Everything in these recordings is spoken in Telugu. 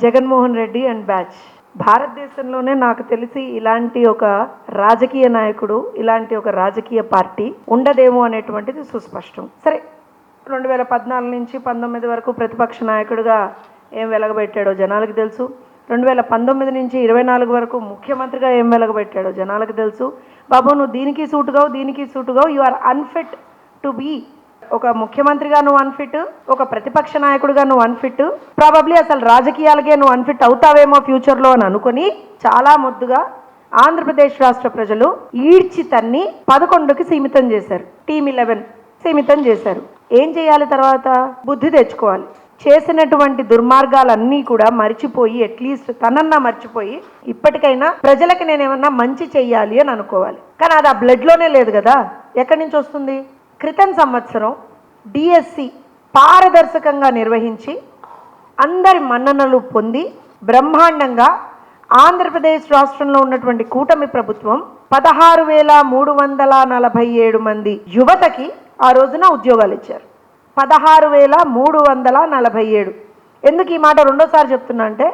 Jaganmohan Reddy and batch. భారతదేశంలోనే నాకు తెలిసి ఇలాంటి ఒక రాజకీయ నాయకుడు, ఇలాంటి ఒక రాజకీయ పార్టీ ఉండదేమో అనేటువంటిది సుస్పష్టం. సరే, 2014 నుంచి 19 వరకు ప్రతిపక్ష నాయకుడిగా ఏం వెలగబెట్టాడో జనాలకు తెలుసు. 2019 నుంచి 24 వరకు ముఖ్యమంత్రిగా ఏం వెలగబెట్టాడో జనాలకు తెలుసు. బాబు, నువ్వు దీనికి సూటుగావు, దీనికి సూటుగావు, you are unfit to be. ఒక ముఖ్యమంత్రిగా నువ్వు అన్ఫిట్, ఒక ప్రతిపక్ష నాయకుడిగా నువ్వు అన్ఫిట్, ప్రాబబ్లీ అసలు రాజకీయాలకే నువ్వు అన్ఫిట్ అవుతావేమో ఫ్యూచర్లో అని అనుకుని చాలా ముద్దుగా ఆంధ్రప్రదేశ్ రాష్ట్ర ప్రజలు ఈడ్చి తన్ని 11కి సీమితం చేశారు. టీమ్ 11 సీమితం చేశారు. ఏం చేయాలి తర్వాత? బుద్ధి తెచ్చుకోవాలి. చేసినటువంటి దుర్మార్గాలన్నీ కూడా మర్చిపోయి, అట్లీస్ట్ తనన్నా మర్చిపోయి ఇప్పటికైనా ప్రజలకి నేనేమన్నా మంచి చెయ్యాలి అని అనుకోవాలి. కానీ అది ఆ బ్లడ్లోనే లేదు కదా, ఎక్కడి నుంచి వస్తుంది? క్రితం సంవత్సరం డిఎస్సి పారదర్శకంగా నిర్వహించి అందరి మన్ననలు పొంది బ్రహ్మాండంగా ఆంధ్రప్రదేశ్ రాష్ట్రంలో ఉన్నటువంటి కూటమి ప్రభుత్వం 16,347 మంది యువతకి ఆ రోజున ఉద్యోగాలు ఇచ్చారు. 16,347. ఎందుకు ఈ మాట రెండోసారి చెప్తున్నా అంటే,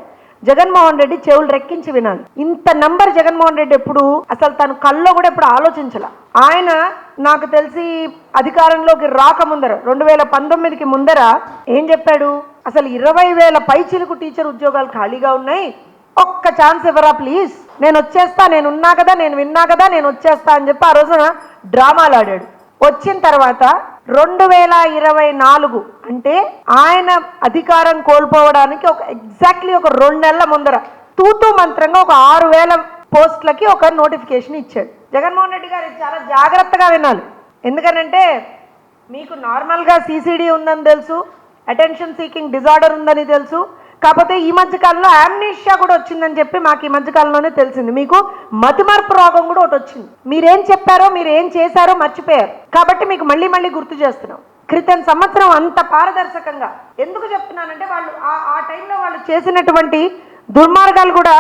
జగన్మోహన్ రెడ్డి చెవులు రెక్కించి వినాలి. ఇంత నంబర్ జగన్మోహన్ రెడ్డి ఎప్పుడు అసలు తన కల్లో కూడా ఎప్పుడు ఆలోచించాల. ఆయన నాకు తెలిసి అధికారంలోకి రాకముందర 2019కి ముందర ఏం చెప్పాడు? అసలు 20,000 పైచిలకు టీచర్ ఉద్యోగాలు ఖాళీగా ఉన్నాయి, ఒక్క ఛాన్స్ ఇవ్వరా ప్లీజ్, నేను వచ్చేస్తా, నేను ఉన్నా కదా, నేను విన్నా కదా, నేను వచ్చేస్తా అని చెప్పి ఆ రోజున డ్రామాలు ఆడాడు. వచ్చిన తర్వాత 2024 అంటే ఆయన అధికారం కోల్పోవడానికి ఎగ్జాక్ట్లీ ఒక 2 నెలల ముందర తూతూ మంత్రంగా ఒక 6,000 పోస్టులకి ఒక నోటిఫికేషన్ ఇచ్చాడు. జగన్మోహన్ రెడ్డి గారు చాలా జాగ్రత్తగా వినాలి. ఎందుకనంటే మీకు నార్మల్గా సిసిడి ఉందని తెలుసు, అటెన్షన్ సీకింగ్ డిజార్డర్ ఉందని తెలుసు. కాకపోతే ఈ మధ్యకాలంలో యామ్నీషియా కూడా వచ్చిందని చెప్పి మాకు ఈ మధ్యకాలంలోనే తెలిసింది. మీకు మతిమరుపు రోగం కూడా ఒకటి వచ్చింది. మీరేం చెప్పారో, మీరు ఏం చేశారో మర్చిపోయారు. కాబట్టి మీకు మళ్ళీ మళ్ళీ గుర్తు చేస్తున్నాం. క్రితం సంవత్సరం అంత పారదర్శకంగా ఎందుకు చెప్తున్నానంటే, వాళ్ళు ఆ టైంలో వాళ్ళు చేసినటువంటి దుర్మార్గాలు కూడా,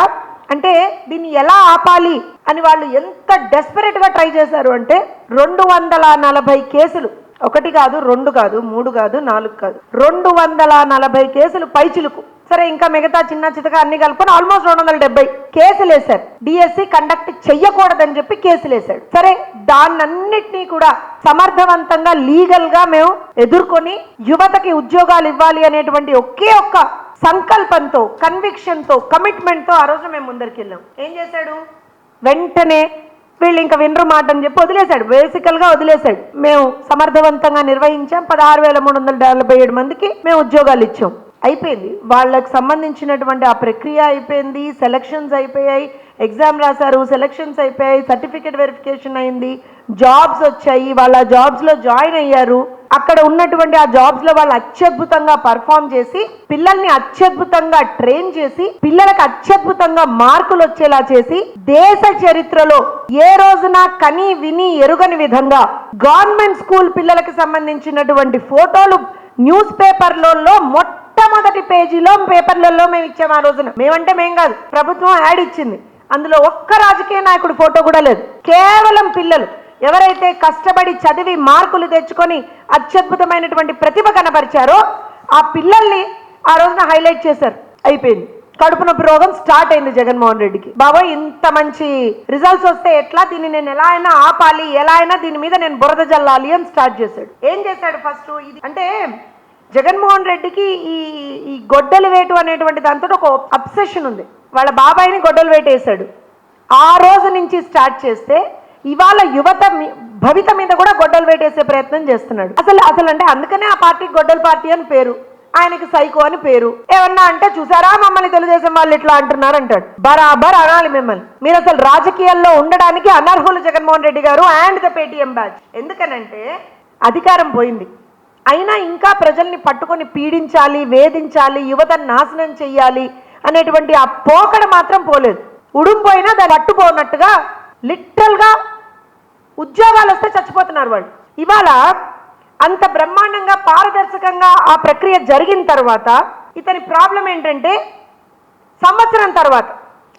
అంటే దీన్ని ఎలా ఆపాలి అని వాళ్ళు ఎంత డెస్పరేట్గా ట్రై చేశారు అంటే 240 కేసులు, 1 కాదు, 2 కాదు, 3 కాదు, 4 కాదు, 240 కేసులు పైచిలుకు. సరే, ఇంకా మిగతా చిన్న చితక అన్ని కలుపుకొని ఆల్మోస్ట్ 270 కేసులు వేశారు. డిఎస్సి కండక్ట్ చెయ్యకూడదని చెప్పి కేసులు వేశాడు. సరే, దాన్నన్నిటినీ కూడా సమర్థవంతంగా లీగల్గా మేము ఎదుర్కొని యువతకి ఉద్యోగాలు ఇవ్వాలి అనేటువంటి ఒకే ఒక్క సంకల్పంతో, కన్విక్షన్తో, కమిట్మెంట్తో ఆ రోజు మేము ముందరికి వెళ్ళాం. ఏం చేశాడు? వెంటనే వీళ్ళు ఇంకా వినరు మాట అని చెప్పి వదిలేశాడు. బేసికల్గా వదిలేశాడు. మేము సమర్థవంతంగా నిర్వహించాం. 16,347 మందికి మేము ఉద్యోగాలు ఇచ్చాం. అయిపోయింది. వాళ్ళకి సంబంధించినటువంటి ఆ ప్రక్రియ అయిపోయింది. సెలక్షన్స్ అయిపోయాయి, ఎగ్జామ్ రాశారు, సెలక్షన్స్ అయిపోయాయి, సర్టిఫికేట్ వెరిఫికేషన్ అయింది, జాబ్స్ వచ్చాయి, వాళ్ళ జాబ్స్లో జాయిన్ అయ్యారు. అక్కడ ఉన్నటువంటి ఆ జాబ్స్లో వాళ్ళు అత్యద్భుతంగా పర్ఫామ్ చేసి, పిల్లల్ని అత్యద్భుతంగా ట్రైన్ చేసి, పిల్లలకు అత్యద్భుతంగా మార్కులు వచ్చేలా చేసి, దేశ చరిత్రలో ఏ రోజున కని విని ఎరుగని విధంగా గవర్నమెంట్ స్కూల్ పిల్లలకు సంబంధించినటువంటి ఫోటోలు న్యూస్ పేపర్లలో మొట్టమొదటి పేజీలో పేపర్లలో మేము ఇచ్చాము. ఆ రోజున మేమంటే మేం కాదు, ప్రభుత్వం యాడ్ ఇచ్చింది. అందులో ఒక్క రాజకీయ నాయకుడి ఫోటో కూడా లేదు. కేవలం పిల్లలు ఎవరైతే కష్టపడి చదివి మార్కులు తెచ్చుకొని అత్యద్భుతమైనటువంటి ప్రతిభ కనబరిచారో ఆ పిల్లల్ని ఆ రోజున హైలైట్ చేశారు. అయిపోయింది. కడుపు నొప్పి రోగం స్టార్ట్ అయింది జగన్మోహన్ రెడ్డికి. బాబోయ్, ఇంత మంచి రిజల్ట్స్ వస్తే ఎట్లా, దీన్ని నేను ఎలా అయినా ఆపాలి, ఎలా అయినా దీని మీద నేను బురద జల్లాలి అని స్టార్ట్ చేశాడు. ఏం చేశాడు ఫస్ట్? ఇది అంటే జగన్మోహన్ రెడ్డికి ఈ గొడ్డలు వేటు అనేటువంటి దాంతో ఒక అబ్సెషన్ ఉంది. వాళ్ళ బాబాయిని గొడ్డలు వేటు వేశాడు. ఆ రోజు నుంచి స్టార్ట్ చేస్తే ఇవాళ యువత భవిత మీద కూడా గొడ్డలు వేటేసే ప్రయత్నం చేస్తున్నాడు. అసలు అంటే అందుకనే ఆ పార్టీకి గొడ్డల పార్టీ అని పేరు, ఆయనకి సైకో అని పేరు. ఏమన్నా అంటే చూసారా మమ్మల్ని తెలుగుదేశం వాళ్ళు ఇట్లా అంటున్నారు అంటాడు. బరాబర్ అనాలి మిమ్మల్ని. మీరు అసలు రాజకీయాల్లో ఉండడానికి అనర్హులు జగన్మోహన్ రెడ్డి గారు అండ్ ద పేటీఎం బ్యాచ్. ఎందుకనంటే అధికారం పోయింది, అయినా ఇంకా ప్రజల్ని పట్టుకొని పీడించాలి, వేధించాలి, యువతను నాశనం చెయ్యాలి అనేటువంటి ఆ పోకడ మాత్రం పోలేదు. ఉడుంపోయినా దాన్ని పట్టుపోనట్టుగా లిటరల్గా ఉద్యోగాలు వస్తే చచ్చిపోతున్నారు వాళ్ళు. ఇవాళ అంత బ్రహ్మాండంగా పారదర్శకంగా ఆ ప్రక్రియ జరిగిన తర్వాత ఇతని ప్రాబ్లం ఏంటంటే, సంవత్సరం తర్వాత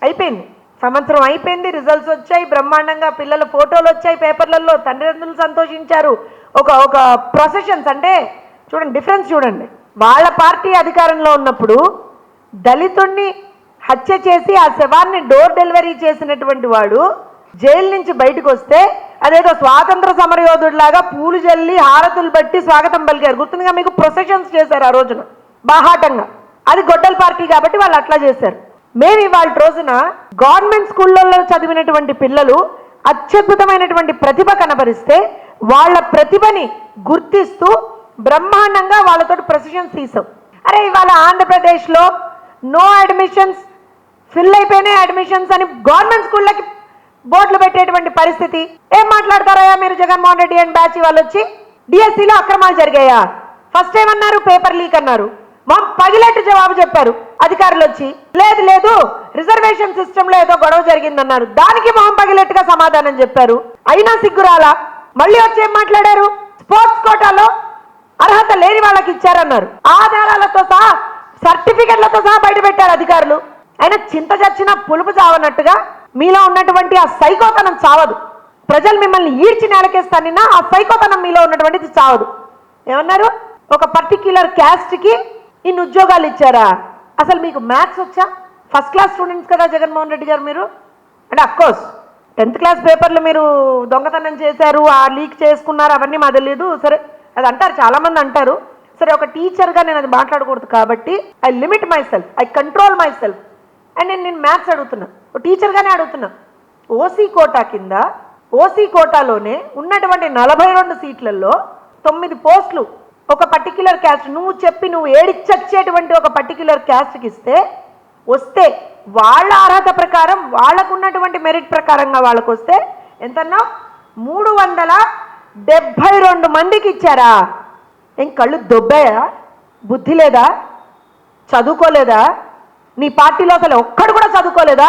అయిపోయింది, సంవత్సరం అయిపోయింది, రిజల్ట్స్ వచ్చాయి, బ్రహ్మాండంగా పిల్లల ఫోటోలు వచ్చాయి పేపర్లలో, తండ్రిదండ్రులు సంతోషించారు. ఒక ప్రొసెషన్స్ అంటే చూడండి, డిఫరెన్స్ చూడండి. వాళ్ళ పార్టీ అధికారంలో ఉన్నప్పుడు దళితుణ్ణి హత్య చేసి ఆ శవాన్ని డోర్ డెలివరీ చేసినటువంటి వాడు జైలు నుంచి బయటకు వస్తే అదేదో స్వాతంత్ర సమరయోధుడిలాగా పూలు జల్లి హారతులు బట్టి స్వాగతం పలికారు. గుర్తుందిగా మీకు? ప్రొసెషన్స్ చేశారు ఆ రోజున బాహాటంగా. అది గొడ్డల పార్టీ కాబట్టి వాళ్ళు అట్లా చేశారు. మేము ఇవాళ రోజున గవర్నమెంట్ స్కూళ్ళల్లో చదివినటువంటి పిల్లలు అత్యద్భుతమైనటువంటి ప్రతిభ కనబరిస్తే వాళ్ళ ప్రతిభని గుర్తిస్తూ బ్రహ్మాండంగా వాళ్ళతో ప్రొసెషన్స్ తీసాం. అరే ఇవాళ ఆంధ్రప్రదేశ్లో నో అడ్మిషన్స్, ఫిల్ అయిపోయినాయి అడ్మిషన్స్ అని గవర్నమెంట్ స్కూళ్ళకి బోర్డులు పెట్టేటువంటి పరిస్థితి. ఏం మాట్లాడతారా మీరు? జగన్మోహన్ రెడ్డి అండ్ బ్యాచ్ వాళ్ళు వచ్చి డిఎస్సిలో అక్రమాలు జరిగాయా? ఫస్ట్ ఏమన్నారు? పేపర్ లీక్ అన్నారు. మా పగిలెట్టు జవాబు చెప్పారు అధికారులు వచ్చి. లేదు లేదు రిజర్వేషన్ సిస్టంలో ఏదో గొడవ జరిగిందన్నారు. దానికి మొహం పగిలెట్టుగా సమాధానం చెప్పారు. అయినా సిగ్గురాలా. మళ్ళీ వచ్చి ఏం మాట్లాడారు? స్పోర్ట్స్ కోటాలో అర్హత లేని వాళ్ళకి ఇచ్చారన్నారు. ఆధారాలతో సహా సర్టిఫికెట్లతో సహా బయట పెట్టారు అధికారులు. అయినా చింత చచ్చినా పులుపు చావనట్టుగా మీలో ఉన్నటువంటి ఆ సైకోతనం చావదు. ప్రజలు మిమ్మల్ని ఈడ్చి నేలకేస్తానినా ఆ సైకోతనం మీలో ఉన్నటువంటిది చావదు. ఏమన్నారు? ఒక పర్టిక్యులర్ క్యాస్ట్కి ఇన్ని ఉద్యోగాలు ఇచ్చారా? అసలు మీకు మ్యాథ్స్ వచ్చా? ఫస్ట్ క్లాస్ స్టూడెంట్స్ కదా జగన్మోహన్ రెడ్డి గారు మీరు. అంటే అఫ్కోర్స్ 10th క్లాస్ పేపర్లు మీరు దొంగతనం చేశారు, ఆ లీక్ చేసుకున్నారు, అవన్నీ మాకు తెలియదు. సరే అది అంటారు, చాలామంది అంటారు. సరే ఒక టీచర్గా నేను అది మాట్లాడకూడదు కాబట్టి I limit my self, I control my self. And నేను మ్యాథ్స్ అడుగుతున్నా, టీచర్గానే అడుగుతున్నా. ఓసీ కోటా కింద ఓసీ కోటాలోనే ఉన్నటువంటి 42 సీట్లలో 9 పోస్టులు ఒక పర్టిక్యులర్ క్యాస్ట్, నువ్వు ఏడిచచ్చేటువంటి ఒక పర్టిక్యులర్ క్యాస్ట్కి వస్తే వాళ్ళ అర్హత ప్రకారం వాళ్ళకు ఉన్నటువంటి మెరిట్ ప్రకారంగా వాళ్ళకు వస్తే ఎంతన్నా 372 మందికి ఇచ్చారా? ఏం కళ్ళు దొబ్బాయా? బుద్ధి లేదా? చదువుకోలేదా? నీ పార్టీలో అసలు ఒక్కడు కూడా చదువుకోలేదా?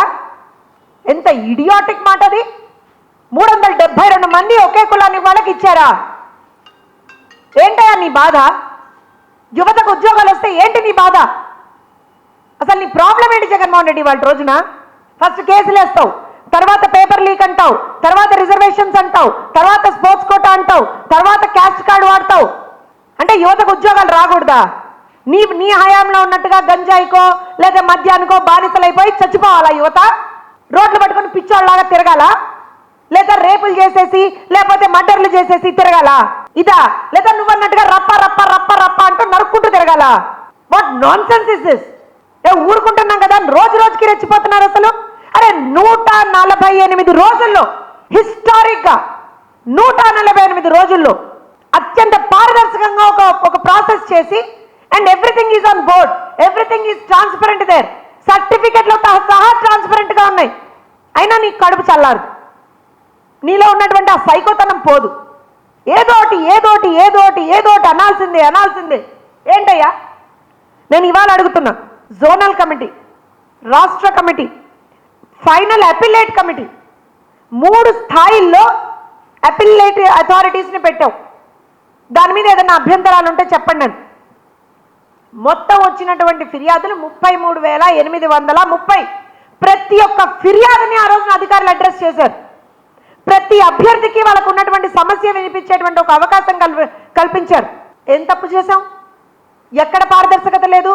ఎంత ఇడియాటిక్ మాట అది. 372 మంది ఒకే కులానికి వాళ్ళకి ఇచ్చారా? ఏంటయ్యా నీ బాధ? యువతకు ఉద్యోగాలు వస్తే ఏంటి నీ బాధ? అసలు నీ ప్రాబ్లం ఏంటి జగన్మోహన్ రెడ్డి? వాళ్ళ రోజున ఫస్ట్ కేసులు వేస్తావు, తర్వాత పేపర్ లీక్ అంటావు, తర్వాత రిజర్వేషన్స్ అంటావు, తర్వాత స్పోర్ట్స్ కోటా అంటావు, తర్వాత క్యాస్ట్ కార్డు వాడతావు. అంటే యువతకు ఉద్యోగాలు రాకూడదా? నీ హయాంలో ఉన్నట్టుగా గంజాయికో లేదా మద్యానికో బానిసలైపోయి చచ్చిపోవాలా యువత? రోడ్లు పట్టుకొని పిచ్చోళ్ళలాగా తిరగాల? లేదా రేపులు చేసేసి లేకపోతే మర్డర్లు చేసేసి తిరగాల? ఇదా? లేదా నువ్వన్నట్టుగా రప్ప రప్ప రప్ప రప్ప అంటూ నరుక్కుంటూ తిరగాల? What nonsense is this? ఊరుకుంటున్నాం కదా, రోజు రోజుకి రెచ్చిపోతున్నారు అసలు. అరే 148 రోజుల్లో హిస్టారిక్ గా 148 రోజుల్లో అత్యంత పారదర్శకంగా ఒక ప్రాసెస్ చేసి and everything is on board, everything is transparent there, సర్టిఫికెట్లతో సహా ట్రాన్స్పరెంట్ గా ఉన్నాయి. అయినా నీకు కడుపు చల్లారు, నీలో ఉన్నటువంటి ఆ సైకోతనం పోదు. ఏదోటి ఏదోటి ఏదోటి ఏదోటి అనాల్సిందే. ఏంటయ్యా నేను ఇవాళ అడుగుతున్నా, జోనల్ కమిటీ, రాష్ట్ర కమిటీ, ఫైనల్ అపిలేట్ కమిటీ, 3 స్థాయిల్లో అపిలేట్ అథారిటీస్ని పెట్టావు. దాని మీద ఏదైనా అభ్యంతరాలు ఉంటే చెప్పండి అని. మొత్తం వచ్చినటువంటి ఫిర్యాదులు 33,830. ప్రతి ఒక్క ఫిర్యాదుని ఆ రోజున అధికారులు అడ్రస్ చేశారు. ప్రతి అభ్యర్థికి వాళ్ళకు ఉన్నటువంటి సమస్య వినిపించేటువంటి ఒక అవకాశం కల్పించారు. ఏం తప్పు చేశాం? ఎక్కడ పారదర్శకత లేదు?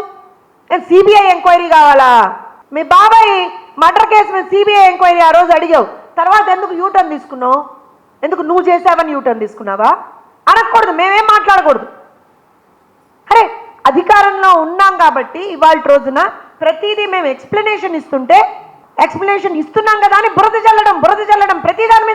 సిబిఐ ఎంక్వైరీ కావాలా? మీ బాబాయ్ మర్డర్ కేసు మీద సిబిఐ ఎంక్వైరీ ఆ రోజు అడిగావు, తర్వాత ఎందుకు యూటర్న్ తీసుకున్నావు? ఎందుకు నువ్వు చేసావని యూటర్న్ తీసుకున్నావా? అనకూడదు, మేమేం మాట్లాడకూడదు. అరే అధికారంలో ఉన్నాం కాబట్టి ఇవాళ రోజున ప్రతిదీ మేము ఎక్స్ప్లెనేషన్ ఇస్తున్నాం కదా అని బురద చల్లడం ప్రతి దాని